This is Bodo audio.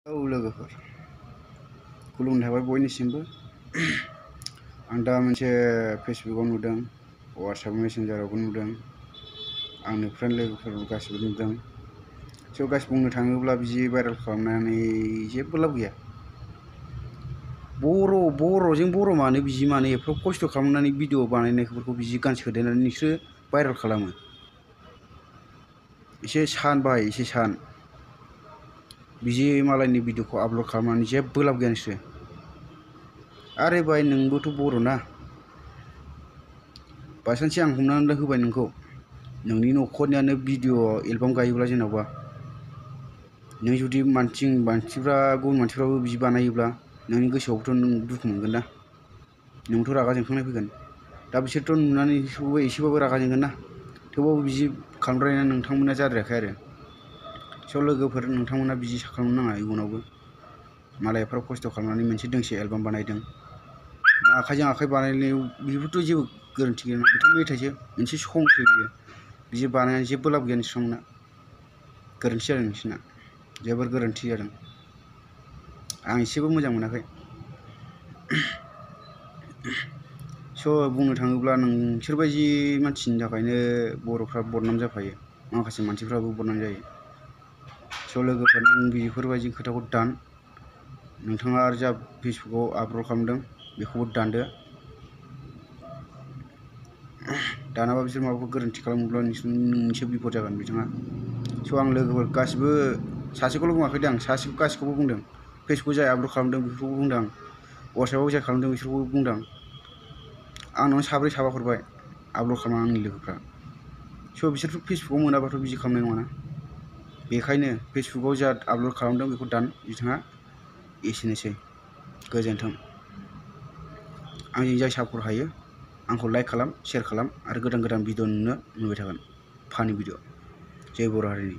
लोगोफोर खुलुमनाय थाबाय बयनिसिमबो। आं दा मोनसे फेसबुकआव नुदों, वाट्सएप मेसेन्जारावबो नुदों, आंनि फ्रेन्ड लोगोफोर गासिबो नुदों। स' गासिबो बुंनो थाङोब्ला बिदि भाइरेल खालामनानै जेबो लाब गैया। बर'जों बर' मानो बिदि मानो एफा खस्थ' खालामनानै भिडिअ बानायनायफोरखौ बिदि गान सोदेरनानै नोंसोरो भाइरेल खालामो। एसे सान बाय, एसे सान। बिदि मालायनि भिडिअखौ आपल'ड खालामनानै जेबो लाब गैया नोंसोरो। आरे भाइ, नोंबोथ' बर' ना। बायसान्स आं हमनानै होबाय नोंखौ, नोंनि न'खरनियानो भिडिअ एलबाम गायोब्ला, जेन'बा नों जुदि मानसिफ्रा गुबुन मानसिफ्राबो बिदि बानायोब्ला नोंनि गोसोआवबोथ' नों दुखु मोनगोन ना। नोंथ' रागा जोंखांनाय फैगोन। दा बिसोरथ' नुनानै एसेबाबो रागा जोंगोन ना। थेवबाबो बिदि खालामद्रायनाया नोंथांमोना जाद्रायाखै आरो। स' लोगोफोर, नोंथांमोना बिदि खालामनो नाङा इयुनावबो। मालायफ्रा खस्थ' खालामनानै मोनसे दोंसे एलबाम बानायदों, आखाइजों आखाइ बानायनायाव बेफोरथ' जेबो गोरोन्थि गैया। बेथ' मेथाइसो, मोनसे संसो बियो। बिदि बानायनानै जेबो लाब गैया नोंथांमोना। गोरोन्थि जादों नोंसोरना, जोबोर गोरोन्थि जादों। आं एसेबो मोजां मोनाखै। स' बुंनो थाङोब्ला नोंसोरबायदि मानसिनि थाखायनो बर'फ्रा बदनाम जाफायो, माखासे मानसिफ्राबो बदनाम जायो। स' लोगोफोर, नों बेफोरबायदि खोथाखौ दान। नोंथाङा आरो जा फेसबुकआव आपल'ड खालामदों बेखौबो दानदो। दानाबा बिसोर माबाफोर गोरोन्थि खालामोब्ला नोंसो बिपद जागोन बिथाङा। स' आं लोगोफोर गासिबो, सासेखौल' बुङाखै दे, आं गासिखौबो बुंदों। फेसबुक जाय आपल'ड खालामदों बेफोरखौबो बुंदों आं। वाट्सएपआव जाय खालामदों बिसोरखौबो बुंदों। आंनाव 3 साबा हरबाय आपल'ड खालामनानै आंनि लोगोफ्रा। स' बिसोरथ' फेसबुकआव मोनाबाथ' बिदि खालामनाय नङाना। बेखायनो फेसबुकआव जा आपल'ड खालामदों बेखौ दान बिथाङा। एसेनोसै, गोजोन्थों। आंजों जाय सापर्ट हायो आंखौ लाइक खालाम, शेयार खालाम, आरो गोदान भिडिअ नुबाय थागोन। फानि भिडिअ। जय बर' हारिनि।